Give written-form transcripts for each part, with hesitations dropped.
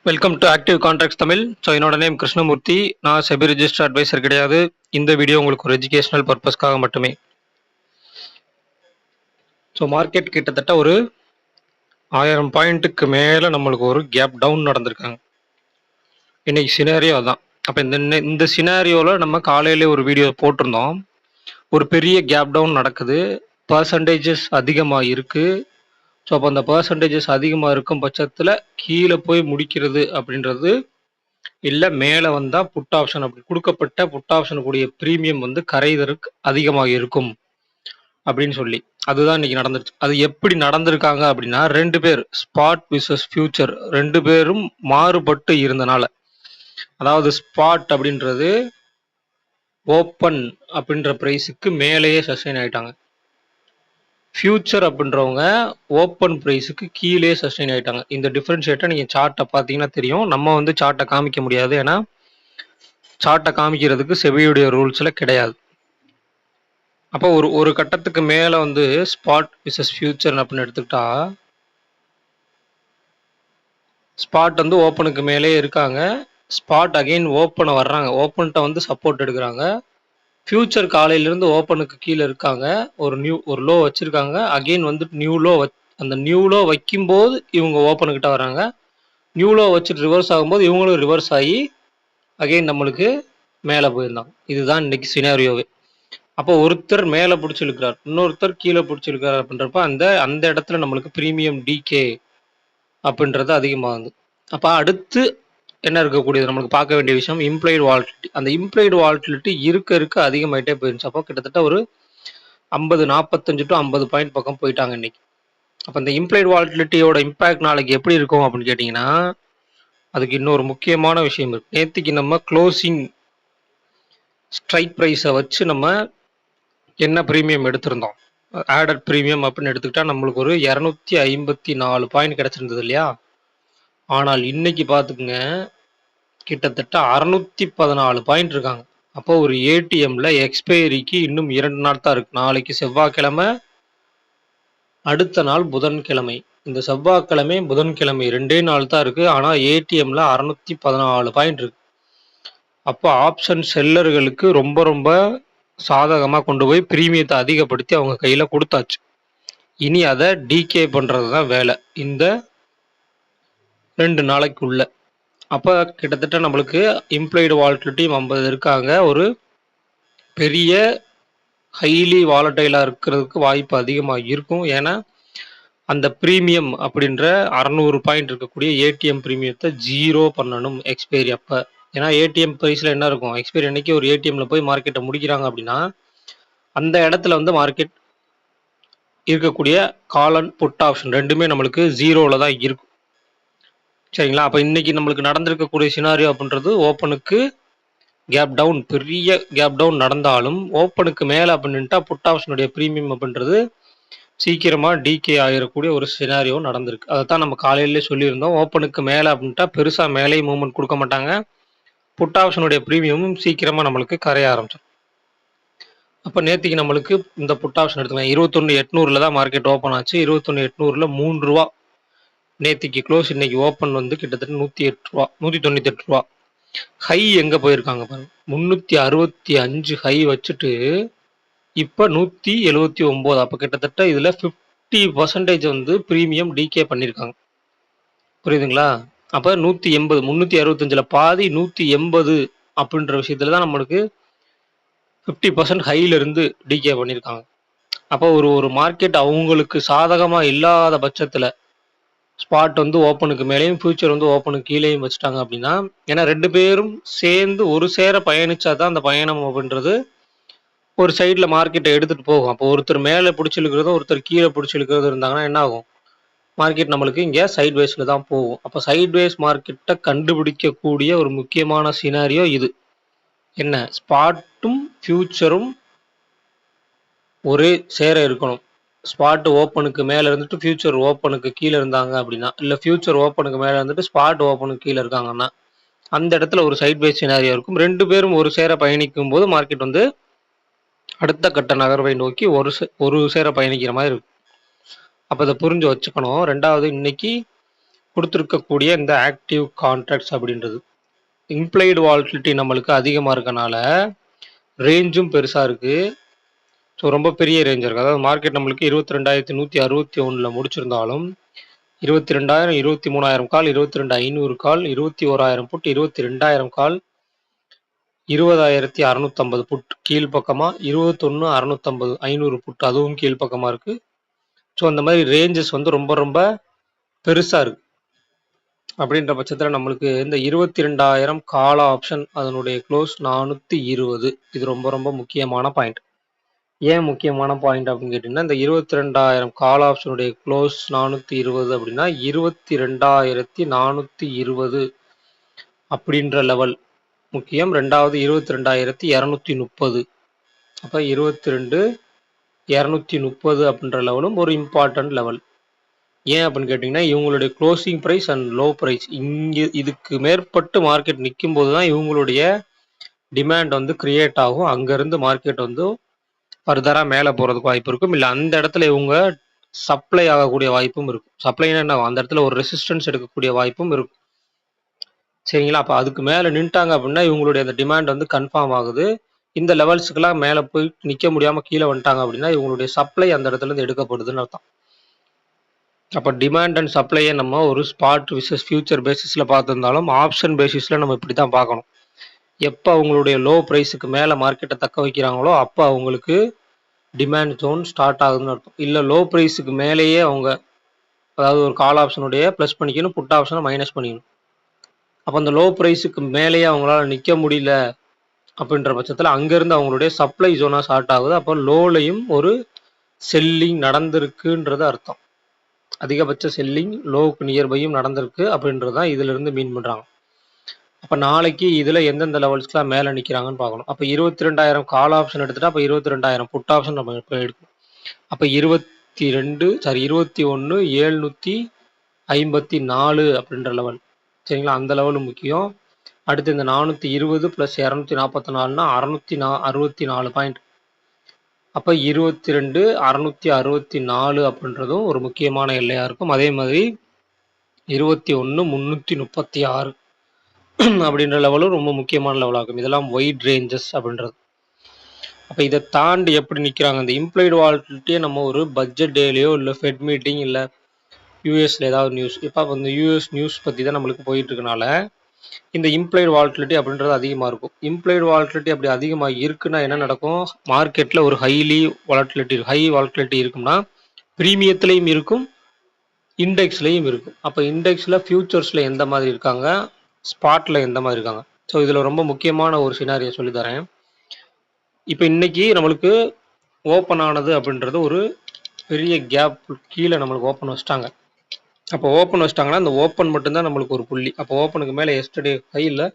Welcome to active contracts Tamil. So என்னோட name Krishnamurthy. நான் SEBI register advisor கிடையாது. இந்த வீடியோ உங்களுக்கு ஒரு எஜுகேஷனல் பர்பஸ்க்காக மட்டுமே. ஸோ மார்க்கெட் கிட்டத்தட்ட ஒரு 1000 பாயிண்ட்டுக்கு மேலே நம்மளுக்கு ஒரு கேப் டவுன் நடந்திருக்காங்க. இன்னைக்கு சினாரியோ அதான். அப்போ இந்த சினாரியோவில் நம்ம காலையிலே ஒரு வீடியோ போட்டிருந்தோம். ஒரு பெரிய கேப் டவுன் நடக்குது, பர்சன்டேஜஸ் அதிகமாக இருக்குது. ஸோ அப்போ அந்த பர்சன்டேஜஸ் அதிகமாக இருக்கும் பட்சத்தில் கீழே போய் முடிக்கிறது அப்படின்றது இல்லை, மேலே வந்தால் புட் ஆப்ஷன் அப்படி கொடுக்கப்பட்ட புட் ஆப்ஷனுக்குரிய ப்ரீமியம் வந்து கரைதற்கு அதிகமாக இருக்கும் அப்படின்னு சொல்லி அதுதான் இன்னைக்கு நடந்துருச்சு. அது எப்படி நடந்திருக்காங்க அப்படின்னா, ரெண்டு பேர் ஸ்பாட் விசஸ் ஃபியூச்சர் ரெண்டு பேரும் மாறுபட்டு இருந்தனால, அதாவது ஸ்பாட் அப்படின்றது ஓப்பன் அப்படின்ற ப்ரைஸுக்கு மேலேயே சஸ்டைன் ஆயிட்டாங்க. ஃபியூச்சர் அப்படின்றவங்க ஓப்பன் ப்ரைஸுக்கு கீழே சஸ்டைன் ஆயிட்டாங்க. இந்த டிஃபரன்ஷியேட்டை நீங்கள் சார்ட்டை பார்த்தீங்கன்னா தெரியும். நம்ம வந்து சார்ட்டை காமிக்க முடியாது, ஏன்னா சார்ட்டை காமிக்கிறதுக்கு செபியுடைய ரூல்ஸில் கிடையாது. அப்போ ஒரு கட்டத்துக்கு மேலே வந்து ஸ்பாட் விசஸ் ஃபியூச்சர் அப்படின்னு எடுத்துக்கிட்டா, ஸ்பாட் வந்து ஓப்பனுக்கு மேலே இருக்காங்க, ஸ்பாட் அகெயின் ஓப்பனை வர்றாங்க, ஓப்பன்கிட்ட வந்து சப்போர்ட் எடுக்கிறாங்க. ஃபியூச்சர் காலையிலேருந்து ஓப்பனுக்கு கீழே இருக்காங்க, ஒரு லோ வச்சுருக்காங்க, அகெயின் வந்துட்டு நியூ லோ அந்த நியூ லோ வைக்கும்போது இவங்க ஓப்பனுக்கிட்ட வராங்க, நியூ லோ வச்சுட்டு ரிவர்ஸ் ஆகும்போது இவங்களும் ரிவர்ஸ் ஆகி அகெயின் நம்மளுக்கு மேலே போயிருந்தாங்க. இதுதான் இன்னைக்கு சினாரியோவே. அப்போ ஒருத்தர் மேலே பிடிச்சிருக்கிறார், இன்னொருத்தர் கீழே பிடிச்சிருக்கிறார் அப்படின்றப்ப அந்த இடத்துல நம்மளுக்கு ப்ரீமியம் டிகே அப்படின்றது அதிகமாகுது. அப்போ அடுத்து என்ன இருக்கக்கூடியது நம்மளுக்கு பார்க்க வேண்டிய விஷயம் இம்ப்ளாய்டு வாலட்டிலிட்டி. அந்த இம்ப்ளாய்டு வாலட்டிலிட்டி இருக்க அதிகமாயிட்டே போயிருந்துச்சு. அப்போ கிட்டத்தட்ட ஒரு 45 டு 50 பாயிண்ட் பக்கம் போயிட்டாங்க இன்னைக்கு. அப்போ இந்த இம்ப்ளாய்டு வாலட்டிலிட்டியோட இம்பேக்ட் நாளைக்கு எப்படி இருக்கும் அப்படின்னு கேட்டிங்கன்னா, அதுக்கு இன்னொரு முக்கியமான விஷயம் இருக்கு. நேற்றுக்கு நம்ம க்ளோசிங் ஸ்ட்ரைக் ப்ரைஸை வச்சு நம்ம என்ன ப்ரீமியம் எடுத்திருந்தோம், ஆடட் ப்ரீமியம் அப்படின்னு எடுத்துக்கிட்டா நம்மளுக்கு ஒரு 254 பாயிண்ட் கிடச்சிருந்தது இல்லையா. ஆனால் இன்னைக்கு பார்த்துக்குங்க, கிட்டத்தட்ட 614 பாயிண்ட் இருக்காங்க. அப்போ ஒரு ஏடிஎம்ல எக்ஸ்பைரிக்கு இன்னும் 2 நாள் தான் இருக்கு. நாளைக்கு செவ்வாய்க்கிழமை, அடுத்த நாள் புதன்கிழமை. இந்த செவ்வாய்க்கிழமை புதன்கிழமை 2 நாள் தான் இருக்கு. ஆனால் ஏடிஎம்ல 614 பாயிண்ட் இருக்கு. அப்போ ஆப்ஷன் செல்லர்களுக்கு ரொம்ப ரொம்ப சாதகமாக கொண்டு போய் ப்ரீமியத்தை அதிகப்படுத்தி அவங்க கையில் கொடுத்தாச்சு. இனி அதை டிகே பண்ணுறது தான் வேலை இந்த 2 நாளைக்குள்ள. அப்போ கிட்டத்தட்ட நம்மளுக்கு இம்ப்ளாய்டு வாலட்டிலிட்டி 50 இருக்காங்க. ஒரு பெரிய ஹைலி வாலட்டைலாக இருக்கிறதுக்கு வாய்ப்பு அதிகமாக இருக்கும். ஏன்னா அந்த ப்ரீமியம் அப்படின்ற 600 பாயிண்ட் இருக்கக்கூடிய ஏடிஎம் ப்ரீமியத்தை 0 பண்ணணும் எக்ஸ்பைரி அப்போ. ஏன்னா ஏடிஎம் ப்ரைஸில் என்ன இருக்கும், எக்ஸ்பைரி அன்னைக்கு ஒரு ஏடிஎம்ல போய் மார்க்கெட்டை முடிக்கிறாங்க அப்படின்னா அந்த இடத்துல வந்து மார்க்கெட் இருக்கக்கூடிய கால் அண்ட் புட் ஆப்ஷன் ரெண்டுமே நம்மளுக்கு 0வில் தான் இருக்கும். சரிங்களா. அப்போ இன்னைக்கு நம்மளுக்கு நடந்திருக்கக்கூடிய சினாரியோ அப்படின்றது ஓப்பனுக்கு கேப் டவுன், பெரிய கேப் டவுன் நடந்தாலும் ஓப்பனுக்கு மேலே அப்படின்ட்டா புட் ஆப்ஷனுடைய ப்ரீமியம் அப்படின்றது சீக்கிரமாக டிகே ஆகிடக்கூடிய ஒரு சினாரியோ நடந்திருக்கு. அதை தான் நம்ம காலையிலே சொல்லியிருந்தோம். ஓப்பனுக்கு மேலே அப்படின்ட்டா பெருசாக மேலேயும் மூவ்மெண்ட் கொடுக்க மாட்டாங்க, புட் ஆப்ஷனுடைய ப்ரீமியமும் சீக்கிரமாக நம்மளுக்கு கரைய ஆரம்பிச்சிடும். அப்போ நேற்றுக்கு நம்மளுக்கு இந்த புட் ஆப்ஷன் எடுத்துக்கலாம். 21,800 தான் மார்க்கெட் ஓப்பன் ஆச்சு. 21,800 3 ரூபா நேற்றுக்கு க்ளோஸ். இன்னைக்கு ஓப்பன் வந்து கிட்டத்தட்ட 108 ரூபா, 198 ரூபா. ஹை எங்கே போயிருக்காங்க பாருங்க, 365 ஹை வச்சுட்டு இப்போ 179. அப்போ கிட்டத்தட்ட இதில் 50% வந்து ப்ரீமியம் டிகே பண்ணியிருக்காங்க. புரியுதுங்களா. அப்போ 180, 365 பாதி 180 அப்படின்ற விஷயத்துல தான் நம்மளுக்கு 50% ஹையிலிருந்து டிகே பண்ணியிருக்காங்க. அப்போ ஒரு மார்க்கெட் அவங்களுக்கு சாதகமாக இல்லாத பட்சத்தில் ஸ்பாட் வந்து ஓப்பனுக்கு மேலேயும் ஃபியூச்சர் வந்து ஓப்பனுக்கு கீழேயும் வச்சுட்டாங்க அப்படின்னா, ஏன்னா ரெண்டு பேரும் சேர்ந்து ஒரு சேர பயணிச்சா தான் அந்த பயணம் அப்படின்றது ஒரு சைடில் மார்க்கெட்டை எடுத்துகிட்டு போகும். அப்போ ஒருத்தர் மேலே பிடிச்சிருக்கிறதும் ஒருத்தர் கீழே பிடிச்சிருக்கிறதும் இருந்தாங்கன்னா என்ன ஆகும், மார்க்கெட் நம்மளுக்கு இங்கே சைட்வேஸில் தான் போகும். அப்போ சைட்வேஸ் மார்க்கெட்டை கண்டுபிடிக்கக்கூடிய ஒரு முக்கியமான சினாரியோ இது. என்ன, ஸ்பாட்டும் ஃபியூச்சரும் ஒரே சேர இருக்கணும். ஸ்பாட் ஓப்பனுக்கு மேலே இருந்துட்டு ஃபியூச்சர் ஓப்பனுக்கு கீழே இருந்தாங்க அப்படின்னா, இல்லை ஃபியூச்சர் ஓப்பனுக்கு மேலே இருந்துட்டு ஸ்பாட் ஓப்பனுக்கு கீழே இருக்காங்கன்னா, அந்த இடத்துல ஒரு சைட்வேஸ் சினாரியோ இருக்கும். ரெண்டு பேரும் ஒரு சேர பயணிக்கும் போது மார்க்கெட் வந்து அடுத்த கட்ட நகர்வை நோக்கி ஒரு சேர பயணிக்கிற மாதிரி இருக்கும். அப்போ அதை புரிஞ்சு வச்சுக்கணும். ரெண்டாவது, இன்னைக்கு குடுத்திருக்கக்கூடிய இந்த ஆக்டிவ் கான்ட்ராக்ட்ஸ் அப்படின்றது. இம்ப்ளைடு வாலட்டிலிட்டி நம்மளுக்கு அதிகமா இருக்கனால, ரேஞ்சும் பெருசா இருக்கு. ஸோ ரொம்ப பெரிய ரேஞ்ச் இருக்கு. அதாவது மார்க்கெட் நம்மளுக்கு 22,161ல முடிச்சிருந்தாலும், 22,000, 23,000 கால், 22,500 கால், 21,000 புட், 22,000 கால், 20,650 புட் கீழ்ப்பக்கமா, 21,650 500 புட் அதுவும் கீழ்ப்பக்கமா இருக்கு. ஸோ அந்த மாதிரி ரேஞ்சஸ் வந்து ரொம்ப ரொம்ப பெருசா இருக்கு. அப்படின்ற பட்சத்தில் நம்மளுக்கு இந்த 22,000 கால் ஆப்ஷன் அதனுடைய க்ளோஸ் 420. இது ரொம்ப ரொம்ப முக்கியமான பாயிண்ட். ஏன் முக்கியமான பாயிண்ட் அப்படின்னு கேட்டிங்கன்னா, இந்த 22,000 கால் ஆப்ஷனுடைய க்ளோஸ் 420 அப்படின்னா 22,420 அப்படின்ற லெவல் முக்கியம். ரெண்டாவது 22,230. அப்போ 22,230 அப்படின்ற லெவலும் ஒரு இம்பார்ட்டன்ட் லெவல். ஏன் அப்படின்னு கேட்டிங்கன்னா, இவங்களுடைய closing price and low price இங்கே இதுக்கு மேற்பட்டு மார்க்கெட் நிற்கும் போது தான் இவங்களுடைய டிமாண்ட் வந்து கிரியேட் ஆகும். அங்கேருந்து மார்க்கெட் வந்து ஃபர்தராக மேலே போகிறதுக்கு வாய்ப்பு இருக்கும். இல்லை அந்த இடத்துல இவங்க சப்ளை ஆகக்கூடிய வாய்ப்பும் இருக்கும். சப்ளைனா என்ன, அந்த இடத்துல ஒரு ரெசிஸ்டன்ஸ் எடுக்கக்கூடிய வாய்ப்பும் இருக்கும். சரிங்களா? அப்போ அதுக்கு மேலே நின்ட்டாங்க அப்படின்னா இவங்களுடைய அந்த டிமாண்ட் வந்து கன்ஃபார்ம் ஆகுது. இந்த லெவல்ஸுக்கெல்லாம் மேலே போய் நிற்க முடியாமல் கீழே வந்துட்டாங்க அப்படின்னா இவங்களுடைய சப்ளை அந்த இடத்துலேருந்து எடுக்கப்படுதுன்னு அர்த்தம். அப்போ டிமாண்ட் அண்ட் சப்ளையை நம்ம ஒரு ஸ்பாட் விசஸ் ஃபியூச்சர் பேசிஸில் பார்த்துருந்தாலும் ஆப்ஷன் பேசிஸில் நம்ம இப்படி தான் பார்க்கணும். எப்போ அவங்களுடைய லோ ப்ரைஸுக்கு மேலே மார்க்கெட்டை தக்க வைக்கிறாங்களோ அப்போ அவங்களுக்கு டிமாண்ட் ஜோன் ஸ்டார்ட் ஆகுதுன்னு அர்த்தம். இல்லை லோ ப்ரைஸுக்கு மேலேயே அவங்க அதாவது ஒரு கால் ஆப்ஷனுடைய ப்ளஸ் பண்ணிக்கணும், புட் ஆப்ஷனை மைனஸ் பண்ணிக்கணும். அப்போ அந்த லோ ப்ரைஸுக்கு மேலேயே அவங்களால நிற்க முடியல அப்படின்ற பட்சத்தில் அங்கேருந்து அவங்களுடைய சப்ளை ஜோனாக ஸ்டார்ட் ஆகுது. அப்போ லோலையும் ஒரு செல்லிங் நடந்திருக்குன்றது அர்த்தம். அதிகபட்ச செல்லிங் லோவுக்கு நியர்பையும் நடந்திருக்கு அப்படின்றது தான் இதிலிருந்து மீன் பண்ணுறாங்க. அப்போ நாளைக்கு இதில் எந்தெந்த லெவல்ஸ்க்குலாம் மேலே நிற்கிறாங்கன்னு பார்க்கணும். அப்போ 22,000 கால் ஆப்ஷன் எடுத்துகிட்டா அப்போ 22,000 புட் ஆப்ஷன் நம்ம இப்போ எடுக்கணும். அப்போ 21,754 அப்படின்ற லெவல். சரிங்களா? அந்த லெவலும் முக்கியம். அடுத்து இந்த 420 + 244னா 664 பாயிண்ட். அப்போ 22,664 அப்படின்றதும் ஒரு முக்கியமான எல்லையாக இருக்கும். அதே மாதிரி 21,336 அப்படின்ற லெவலும் ரொம்ப முக்கியமான லெவலாகும். இதெல்லாம் ஒயிட் ரேஞ்சஸ் அப்படின்றது. அப்போ இதை தாண்டி எப்படி நிற்கிறாங்க, இந்த இம்ப்ளைடு வாலட்டிலிட்டியை நம்ம ஒரு பட்ஜெட் டேலையோ இல்லை ஃபெட் மீட்டிங் இல்லை யூஎஸில் ஏதாவது நியூஸ், இப்போ இந்த யூஎஸ் நியூஸ் பற்றி தான் நம்மளுக்கு போயிட்டு இருக்கனால இந்த இம்ப்ளைடு வாலட்டிலிட்டி அப்படின்றது அதிகமாக இருக்கும். இம்ப்ளைடு வாலட்டிலிட்டி அப்படி அதிகமாக இருக்குன்னா என்ன நடக்கும், மார்க்கெட்டில் ஒரு ஹை வாலட்டிலிட்டி இருக்கும்னா ப்ரீமியத்துலேயும் இருக்கும், இண்டெக்ஸ்லையும் இருக்கும். அப்போ இண்டெக்ஸில் ஃபியூச்சர்ஸில் எந்த மாதிரி இருக்காங்க, ஸ்பாட்டில் எந்த மாதிரி இருக்காங்க. ஸோ இதில் ரொம்ப முக்கியமான ஒரு சினாரியை சொல்லித்தரேன். இப்போ இன்னைக்கு நம்மளுக்கு ஓப்பன் ஆனது அப்படின்றது ஒரு பெரிய கேப் கீழே நம்மளுக்கு ஓப்பன் வச்சிட்டாங்க. அப்போ ஓப்பன் வச்சிட்டாங்கன்னா அந்த ஓப்பன் மட்டும்தான் நம்மளுக்கு ஒரு புள்ளி. அப்போ ஓப்பனுக்கு மேலே எஸ்டர்டே ஹை இல்லை,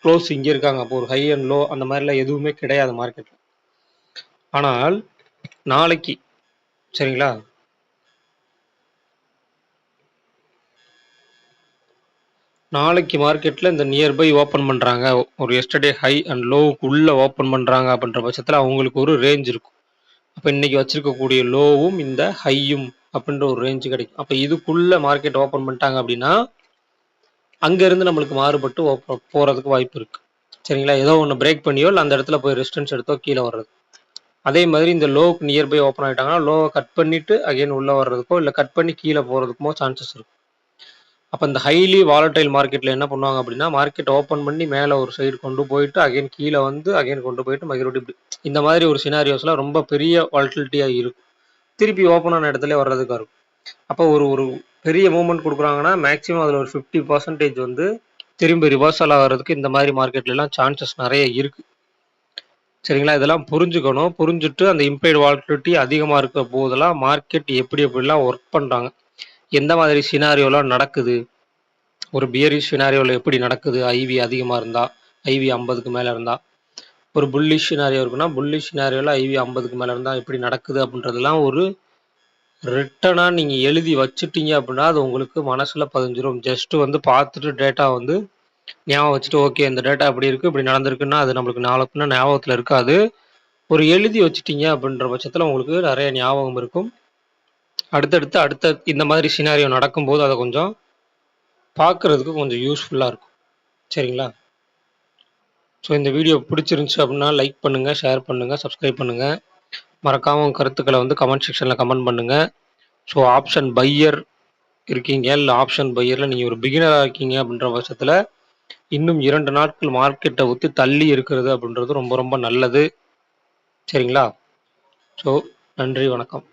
க்ளோஸ் இங்கே இருக்காங்க. அப்போ ஒரு ஹை அண்ட் லோ அந்த மாதிரிலாம் எதுவுமே கிடையாது மார்க்கெட்டில். ஆனால் நாளைக்கு சரிங்களா, நாளைக்கு மார்க்கெட்டில் இந்த நியர்பை ஓப்பன் பண்ணுறாங்க, ஒரு எஸ்டர்டே ஹை அண்ட் லோவுக்கு உள்ளே ஓப்பன் பண்ணுறாங்க அப்படின்ற பட்சத்தில் அவங்களுக்கு ஒரு ரேஞ்ச் இருக்கும். அப்போ இன்றைக்கி வச்சுருக்கக்கூடிய லோவும் இந்த ஹையும் அப்படின்ற ஒரு ரேஞ்சு கிடைக்கும். அப்போ இதுக்குள்ளே மார்க்கெட் ஓப்பன் பண்ணிட்டாங்க அப்படின்னா அங்கேருந்து நம்மளுக்கு மாறுபட்டு போகிறதுக்கு வாய்ப்பு இருக்குது. சரிங்களா? ஏதோ ஒன்று பிரேக் பண்ணியோ இல்லை அந்த இடத்துல போய் ரெசிஸ்டன்ஸ் எடுத்தோ கீழே வர்றது. அதே மாதிரி இந்த லோவுக்கு நியர்பை ஓப்பன் ஆகிட்டாங்கன்னா லோவை கட் பண்ணிவிட்டு அகைன் உள்ளே வர்றதுக்கோ இல்லை கட் பண்ணி கீழே போகிறதுக்குமோ சான்சஸ் இருக்கும். அப்போ இந்த ஹைலி வாலட்டைல் மார்க்கெட்டில் என்ன பண்ணுவாங்க அப்படின்னா மார்க்கெட் ஓப்பன் பண்ணி மேலே ஒரு சைடு கொண்டு போயிட்டு அகைன் கீழே வந்து அகைன் கொண்டு போயிட்டு மறுபடியும் இப்படி இந்த மாதிரி ஒரு சினாரியோஸ்லாம் ரொம்ப பெரிய வாலட்டிலிட்டியாக இருக்கும். திருப்பி ஓப்பன் ஆன இடத்துல வர்றதுக்காக இருக்கும். அப்போ ஒரு பெரிய மூவ்மெண்ட் கொடுக்குறாங்கன்னா மேக்ஸிமம் அதில் ஒரு 50% வந்து திரும்பி ரிவர்சல் ஆகிறதுக்கு இந்த மாதிரி மார்க்கெட்லாம் சான்சஸ் நிறைய இருக்குது. சரிங்களா? இதெல்லாம் புரிஞ்சுக்கணும். புரிஞ்சுட்டு அந்த இம்ப்ளைடு வாலட்டிலிட்டி அதிகமாக இருக்கிற போதெல்லாம் மார்க்கெட் எப்படிலாம் ஒர்க் பண்ணுறாங்க, எந்த மாதிரி சினாரியோலாம் நடக்குது, ஒரு பியரிஷ் சினாரியோவில் எப்படி நடக்குது, ஐவி அதிகமாக இருந்தால், ஐவி 50க்கு மேலே இருந்தால், ஒரு புல்லிஷ் சினாரியோ இருக்குன்னா புல்லிஷ் சினாரியோவில் ஐவி 50க்கு மேலே இருந்தால் எப்படி நடக்குது அப்படின்றதெல்லாம் ஒரு ரிட்டனாக நீங்கள் எழுதி வச்சுட்டீங்க அப்படின்னா அது உங்களுக்கு மனசில் பதிஞ்சிரும். ஜஸ்ட்டு வந்து பார்த்துட்டு டேட்டா வந்து ஞாபகம் வச்சுட்டு ஓகே இந்த டேட்டா இப்படி இருக்குது இப்படி நடந்திருக்குன்னா அது நம்மளுக்கு நாளைக்குன்னா ஞாபகத்தில் இருக்காது. ஒரு எழுதி வச்சுட்டீங்க அப்படின்ற பட்சத்தில் உங்களுக்கு நிறைய ஞாபகம் இருக்கும். அடுத்த இந்த மாதிரி சினாரியோ நடக்கும்போது அதை கொஞ்சம் பார்க்குறதுக்கு கொஞ்சம் யூஸ்ஃபுல்லா இருக்கும். சரிங்களா? ஸோ இந்த வீடியோ பிடிச்சிருந்துச்சு அப்படின்னா லைக் பண்ணுங்க, ஷேர் பண்ணுங்க, சப்ஸ்கிரைப் பண்ணுங்க. மறக்காம உங்க கருத்துக்கள வந்து கமெண்ட் செக்ஷன்ல கமெண்ட் பண்ணுங்க. ஸோ ஆப்ஷன் பையர் இருக்கீங்க, இல்ல ஆப்ஷன் பையர்ல நீங்க ஒரு பிகினரா இருக்கீங்க அப்படின்ற பட்சத்தில, இன்னும் 2 நாட்கள் மார்க்கெட்ட ஒத்தி தள்ளி இருக்கிறது அப்படின்றது ரொம்ப ரொம்ப நல்லது. சரிங்களா? ஸோ நன்றி, வணக்கம்.